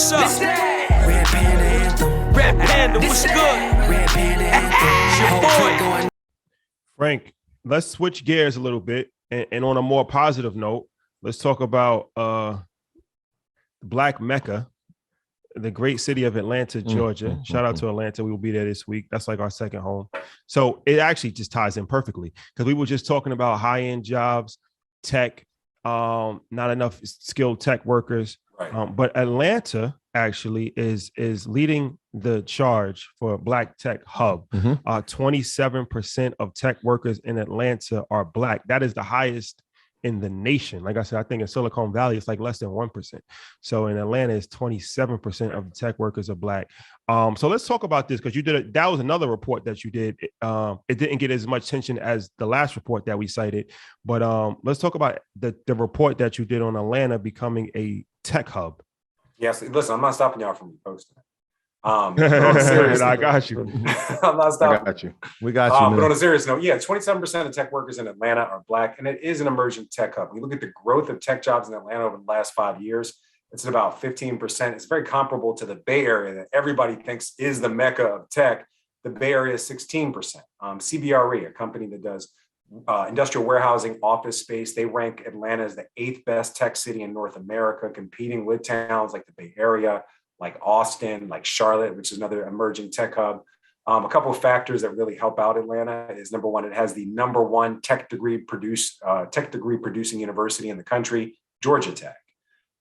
what's up? Red Panda Anthem. Red Panda, what's good? Red Panda Anthem. It's your boy. Frank, let's switch gears a little bit. And on a more positive note, let's talk about Black Mecca, the great city of Atlanta, Georgia. Shout out to Atlanta. We will be there this week. That's like our second home. So it actually just ties in perfectly because we were just talking about high-end jobs, tech, not enough skilled tech workers. Right. But Atlanta actually is leading the charge for a Black Tech Hub. 27% of tech workers in Atlanta are Black. That is the highest in the nation. Like I said, I think in Silicon Valley, it's like less than 1%. So in Atlanta, it's 27% of the tech workers are Black. So let's talk about this because that was another report that you did. It didn't get as much attention as the last report that we cited, but let's talk about the report that you did on Atlanta becoming a tech hub. Yes, listen, I'm not stopping y'all from posting. I got you. I'm not stopping. I got you. We got you. But on a serious note, 27% of tech workers in Atlanta are Black, and it is an emerging tech hub. When you look at the growth of tech jobs in Atlanta over the last 5 years, it's at about 15%. It's very comparable to the Bay Area that everybody thinks is the mecca of tech. The Bay Area is 16%. CBRE, a company that does industrial warehousing, office space, they rank Atlanta as the 8th best tech city in North America, competing with towns like the Bay Area, like Austin, like Charlotte, which is another emerging tech hub. A couple of factors that really help out Atlanta is number one, it has the number one tech degree producing university in the country, Georgia Tech.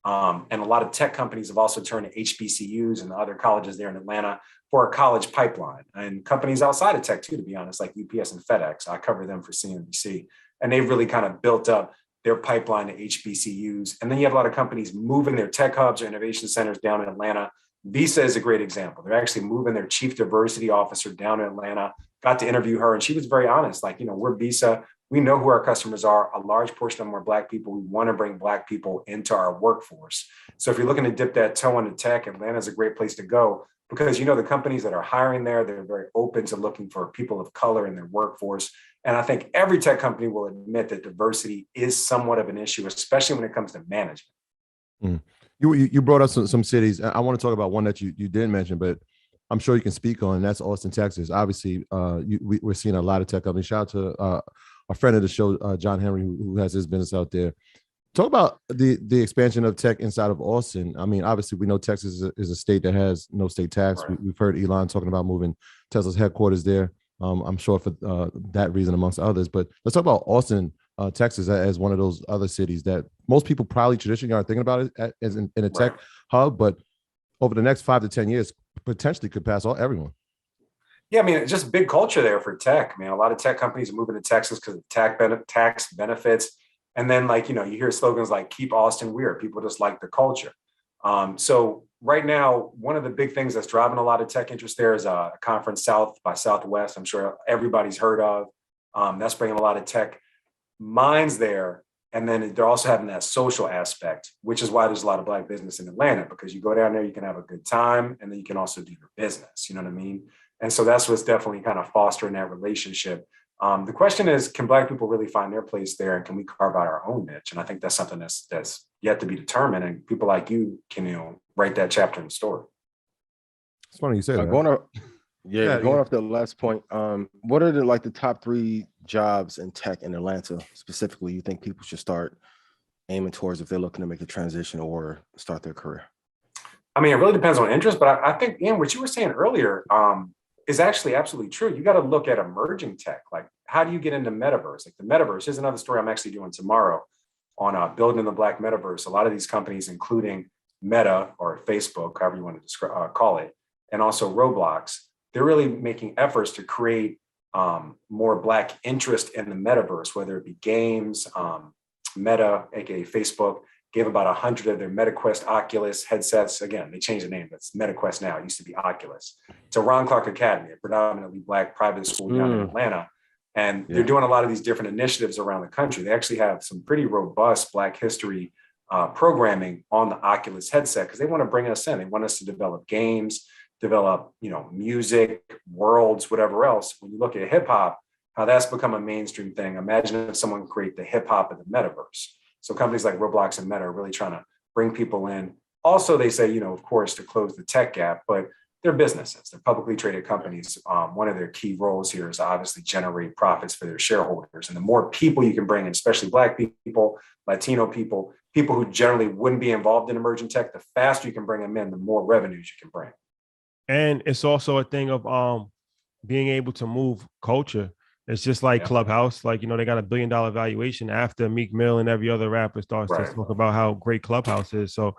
And a lot of tech companies have also turned to HBCUs and the other colleges there in Atlanta for a college pipeline, and companies outside of tech too, to be honest, like UPS and FedEx. I cover them for CNBC, and they've really kind of built up their pipeline to HBCUs. And then you have a lot of companies moving their tech hubs or innovation centers down in Atlanta. Visa is a great example. They're actually moving their chief diversity officer down in Atlanta. Got to interview her, and she was very honest. Like, we're Visa. We know who our customers are. A large portion of them are Black people. We want to bring Black people into our workforce. So if you're looking to dip that toe into tech, Atlanta is a great place to go because, the companies that are hiring there, they're very open to looking for people of color in their workforce. And I think every tech company will admit that diversity is somewhat of an issue, especially when it comes to management. You brought up some cities. I want to talk about one that you didn't mention, but I'm sure you can speak on, and that's Austin, Texas. Obviously, we're seeing a lot of tech companies. Shout out to a friend of the show, John Henry, who has his business out there. Talk about the expansion of tech inside of Austin. I mean, obviously, we know Texas is a state that has no state tax. Right. We've heard Elon talking about moving Tesla's headquarters there. I'm sure for that reason, amongst others. But let's talk about Austin, Texas, as one of those other cities that most people probably traditionally aren't thinking about it as in a tech hub. But over the next 5 to 10 years, potentially could pass everyone. Yeah, I mean, it's just big culture there for tech. I mean, a lot of tech companies are moving to Texas because of tax benefits. And then, you hear slogans like "Keep Austin Weird." People just like the culture. So right now, one of the big things that's driving a lot of tech interest there is a conference, South by Southwest. I'm sure everybody's heard of. That's bringing a lot of tech minds there. And then they're also having that social aspect, which is why there's a lot of Black business in Atlanta, because you go down there, you can have a good time, and then you can also do your business. You know what I mean? And so that's what's definitely kind of fostering that relationship. The question is, can Black people really find their place there, and can we carve out our own niche? And I think that's something that's yet to be determined, and people like you can write that chapter in the story. It's funny you say that. Going off the last point, what are the top 3 jobs in tech in Atlanta specifically you think people should start aiming towards if they're looking to make a transition or start their career? I mean, it really depends on interest, but I think, Ian, what you were saying earlier is actually absolutely true. You got to look at emerging tech. Like, how do you get into metaverse? Like the metaverse, here's another story I'm actually doing tomorrow on building the Black metaverse. A lot of these companies, including Meta or Facebook, however you want to call it, and also Roblox, they're really making efforts to create more Black interest in the metaverse, whether it be games. Meta, aka Facebook, gave about 100 of their MetaQuest Oculus headsets. Again, they changed the name, but it's MetaQuest now. It used to be Oculus. To Ron Clark Academy, a predominantly Black private school down in Atlanta. And they're doing a lot of these different initiatives around the country. They actually have some pretty robust Black history programming on the Oculus headset because they want to bring us in. They want us to develop games, develop, music, worlds, whatever else. When you look at hip hop, how that's become a mainstream thing. Imagine if someone create the hip hop of the metaverse. So companies like Roblox and Meta are really trying to bring people in, Also, they say, of course, to close the tech gap, but they're businesses, they're publicly traded companies. One of their key roles here is to obviously generate profits for their shareholders. And the more people you can bring in, especially Black people, Latino people who generally wouldn't be involved in emerging tech, the faster you can bring them in, the more revenues you can bring. And it's also a thing of being able to move culture. It's just like Clubhouse, like, they got $1 billion valuation after Meek Mill and every other rapper starts to talk about how great Clubhouse is. So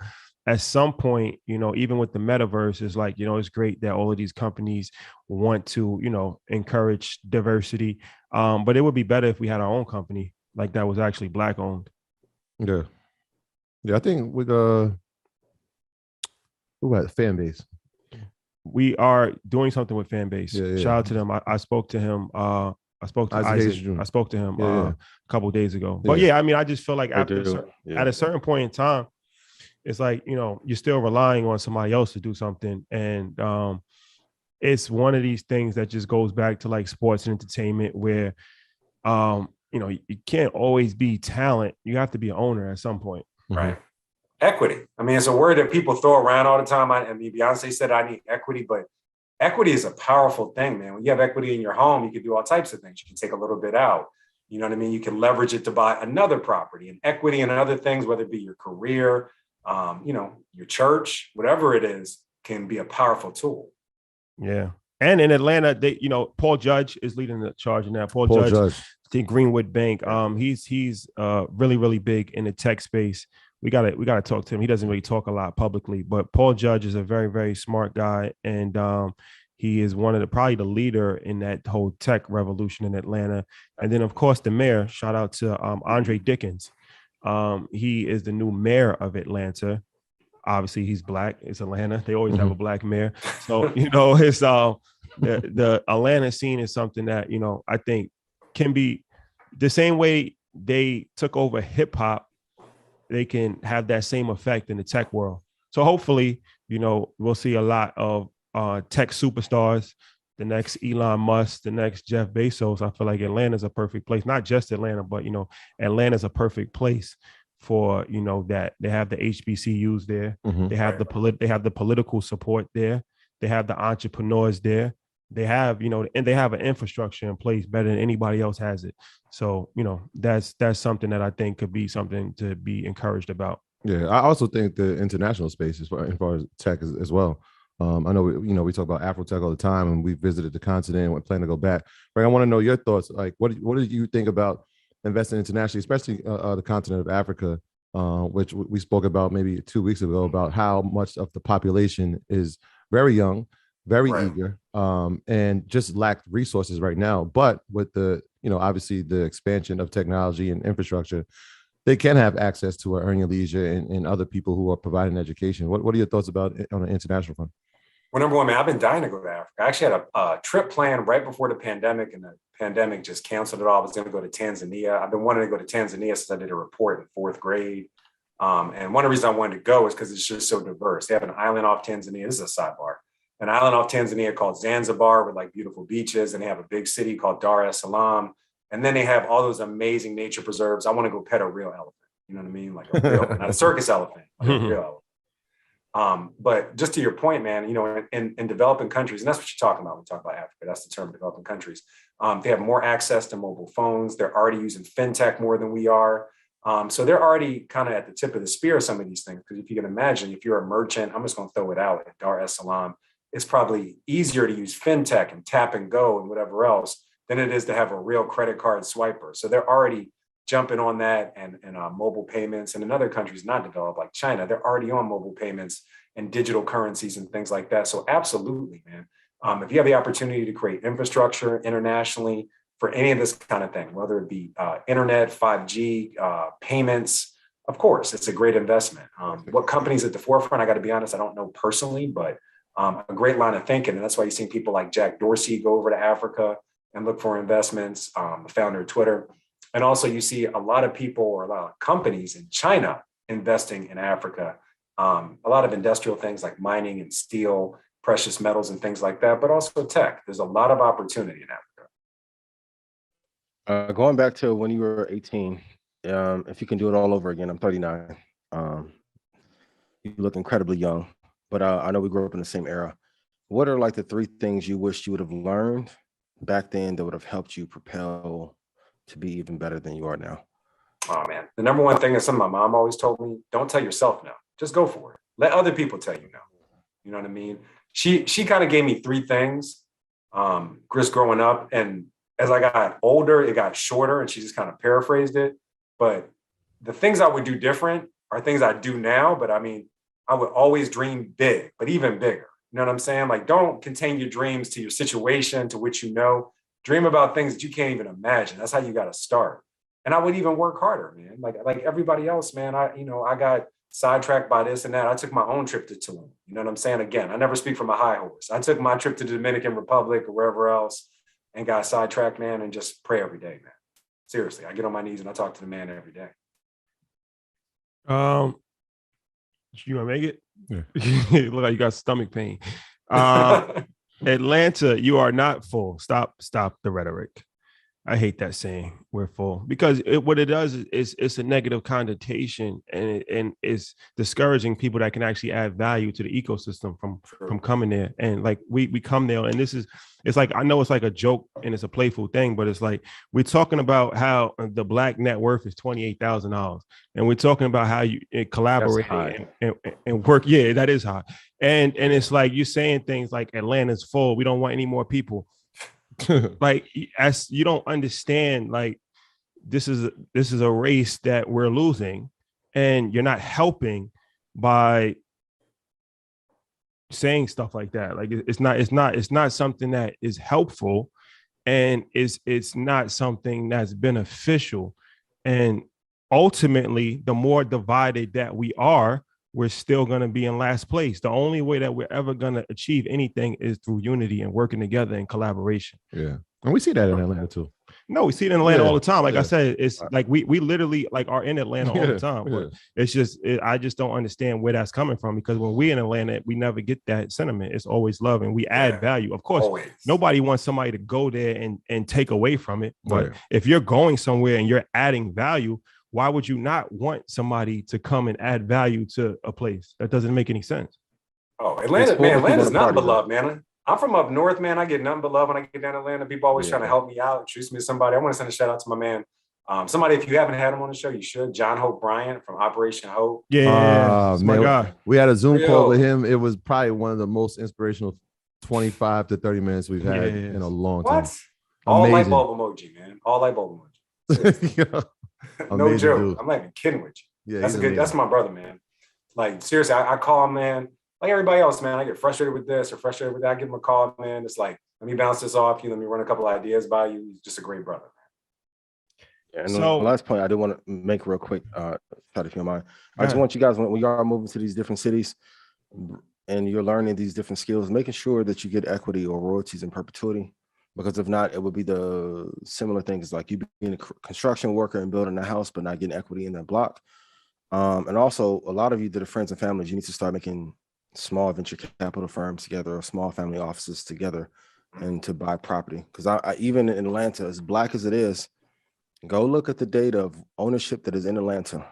at some point, even with the metaverse, it's like, it's great that all of these companies want to, encourage diversity. But it would be better if we had our own company like that was actually Black owned. Yeah. Yeah. I think with who had Fanbase. We are doing something with Fanbase. Yeah. Shout out to them. I spoke to him. I spoke to Isaac. I spoke to him a couple of days ago. But I just feel like at a certain point in time, it's like, you're still relying on somebody else to do something. And it's one of these things that just goes back to like sports and entertainment where, you can't always be talent. You have to be an owner at some point. Right. Equity. I mean, it's a word that people throw around all the time. Beyonce said, I need equity, but equity is a powerful thing, man. When you have equity in your home, you can do all types of things. You can take a little bit out. You know what I mean? You can leverage it to buy another property, and equity and other things, whether it be your career, your church, whatever it is, can be a powerful tool. Yeah. And in Atlanta, Paul Judge is leading the charge in that. Paul Judge, the Greenwood Bank. He's really, really big in the tech space. We gotta talk to him. He doesn't really talk a lot publicly, but Paul Judge is a very, very smart guy. And he is probably the leader in that whole tech revolution in Atlanta. And then, of course, the mayor, shout out to Andre Dickens. He is the new mayor of Atlanta. Obviously, he's Black. It's Atlanta. They always have a Black mayor. So, it's the Atlanta scene is something that, I think can be the same way they took over hip hop. They can have that same effect in the tech world. So hopefully, we'll see a lot of tech superstars, the next Elon Musk, the next Jeff Bezos. I feel like Atlanta's a perfect place, not just Atlanta, but, Atlanta's a perfect place for, that they have the HBCUs there. They have the political support there. They have the entrepreneurs there. They have, and they have an infrastructure in place better than anybody else has it. So, that's something that I think could be something to be encouraged about. Yeah, I also think the international space as far as tech as well. I know, we talk about Afro tech all the time, and we visited the continent and we're planning to go back. But I want to know your thoughts. Like, what do you think about investing internationally, especially the continent of Africa, which we spoke about maybe 2 weeks ago, about how much of the population is very young, very eager, and just lack resources right now. But with the, obviously the expansion of technology and infrastructure, they can have access to earning leisure and other people who are providing education. What are your thoughts about it on an international front? Well, number one, man, I've been dying to go to Africa. I actually had a trip planned right before the pandemic, and the pandemic just canceled it all. I was going to go to Tanzania. I've been wanting to go to Tanzania since I did a report in 4th grade. And one of the reasons I wanted to go is because it's just so diverse. They have an island off Tanzania. This is a sidebar. An island off Tanzania called Zanzibar with like beautiful beaches. And they have a big city called Dar es Salaam. And then they have all those amazing nature preserves. I want to go pet a real elephant. You know what I mean? Like a real, not a circus elephant, like a real elephant. But just to your point, man, in developing countries, and that's what you're talking about when we talk about Africa, that's the term, developing countries. They have more access to mobile phones. They're already using fintech more than we are. So they're already kind of at the tip of the spear of some of these things. Because if you can imagine, if you're a merchant, I'm just going to throw it out at Dar es Salaam, it's probably easier to use fintech and tap and go and whatever else than it is to have a real credit card swiper. So they're already jumping on that and mobile payments. And in other countries not developed like China, they're already on mobile payments and digital currencies and things like that. So absolutely, man. If you have the opportunity to create infrastructure internationally for any of this kind of thing, whether it be internet, 5G, payments, of course, it's a great investment. What companies at the forefront, I got to be honest, I don't know personally, but a great line of thinking. And that's why you've seen people like Jack Dorsey go over to Africa and look for investments, the founder of Twitter. And also you see a lot of people or a lot of companies in China investing in Africa. A lot of industrial things like mining and steel, precious metals and things like that, but also tech. There's a lot of opportunity in Africa. Going back to when you were 18, if you can do it all over again, I'm 39. You look incredibly young, but I know we grew up in the same era. What are like the three things you wish you would have learned back then that would have helped you propel to be even better than you are now? Oh man, the number one thing is something my mom always told me: don't tell yourself no. Just go for it. Let other people tell you no. You know what I mean? She kind of gave me three things, Chris, growing up, and as I got older, it got shorter, and she just kind of paraphrased it. But the things I would do different are things I do now. But I mean, I would always dream big, but even bigger. You know what I'm saying? Like, don't contain your dreams to your situation, to which you know. Dream about things that you can't even imagine. That's how you got to start. And I would even work harder, man. Like everybody else, man. I got sidetracked by this and that. I took my own trip to Tulum. You know what I'm saying? Again, I never speak from a high horse. I took my trip to the Dominican Republic or wherever else and got sidetracked, man, and just pray every day, man. Seriously, I get on my knees and I talk to the man every day. You gonna make it? Yeah. You look like you got stomach pain. Atlanta, you are not full. Stop the rhetoric. I hate that saying we're full, because what it does is it's a negative connotation, and it's discouraging people that can actually add value to the ecosystem from coming there. And like we come there, and it's like, I know it's like a joke and it's a playful thing, but it's like we're talking about how the Black net worth is $28,000, and we're talking about how you collaborate and work. Yeah, that is high. And it's like you're saying things like Atlanta's full. We don't want any more people. Like, as you don't understand, like this is a race that we're losing, and you're not helping by saying stuff like that. Like, it's not something that is helpful, and it's not something that's beneficial. And ultimately, the more divided that we are, we're still going to be in last place. The only way that we're ever going to achieve anything is through unity and working together and collaboration. Yeah. And we see that in Atlanta too. No, we see it in Atlanta all the time. Like I said, it's like we literally like are in Atlanta all the time. But it's just, I just don't understand where that's coming from, because when we're in Atlanta, we never get that sentiment. It's always love, and we add value. Of course, always. Nobody wants somebody to go there and take away from it. But if you're going somewhere and you're adding value, why would you not want somebody to come and add value to a place? That doesn't make any sense. Oh, Atlanta's nothing but love, man. I'm from up north, man. I get nothing but love when I get down to Atlanta. People always trying to help me out, introduce me to somebody. I want to send a shout out to my man. Somebody, if you haven't had him on the show, you should. John Hope Bryant from Operation Hope. Yeah, my God. We had a Zoom call with him. It was probably one of the most inspirational 25 to 30 minutes we've had in a long time. All light bulb emoji, man. All light bulb emoji. No joke. Dude. I'm not even kidding with you. Yeah, that's my brother, man. Like, seriously, I call him, man. Like everybody else, man, I get frustrated with this or frustrated with that. I give him a call, man. It's like, let me bounce this off you. Let me run a couple of ideas by you. He's just a great brother, man. Yeah, and the last point I do want to make real quick, if you don't mind. I just want you guys, when you are moving to these different cities and you're learning these different skills, making sure that you get equity or royalties in perpetuity. Because if not, it would be the similar things like you being a construction worker and building a house, but not getting equity in that block. And also, a lot of you that are friends and families, you need to start making small venture capital firms together or small family offices together and to buy property. Because I even in Atlanta, as Black as it is, go look at the data of ownership that is in Atlanta.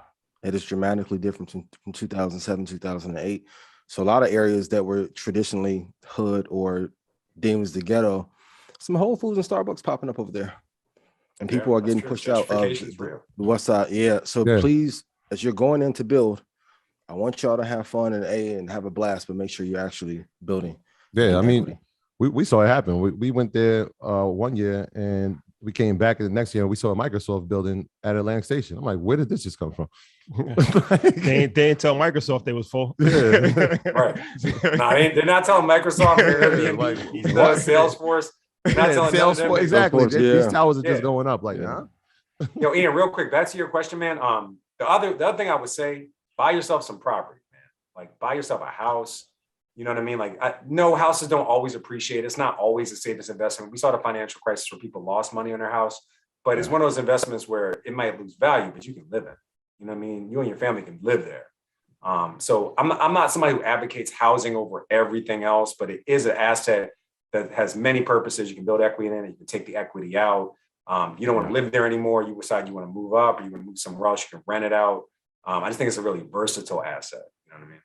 It is dramatically different from 2007, 2008. So a lot of areas that were traditionally hood or deemed as the ghetto, some Whole Foods and Starbucks popping up over there. And people are getting pushed out of the west side. Yeah. So please, as you're going in to build, I want y'all to have fun and have a blast, but make sure you're actually building. Yeah, I mean, we saw it happen. We went there one year and we came back the next year and we saw a Microsoft building at Atlantic Station. I'm like, where did this just come from? They didn't tell Microsoft they was full. Yeah. Right. No, they're not telling Microsoft. Salesforce. Salesforce, exactly. These towers are just going up. Like, nah. Yo, Ian, real quick, back to your question, man. The other thing I would say, buy yourself some property, man. Like, buy yourself a house. You know what I mean? Like, no, houses don't always appreciate. It's not always the safest investment. We saw the financial crisis where people lost money on their house, but it's one of those investments where it might lose value, but you can live in. You know what I mean? You and your family can live there. So I'm not somebody who advocates housing over everything else, but it is an asset that has many purposes. You can build equity in it. You can take the equity out. You don't want to live there anymore. You decide you want to move up or you want to move somewhere else. You can rent it out. I just think it's a really versatile asset. You know what I mean?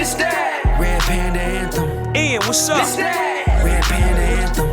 Red Panda Anthem. Ian, what's up? Red Panda Anthem.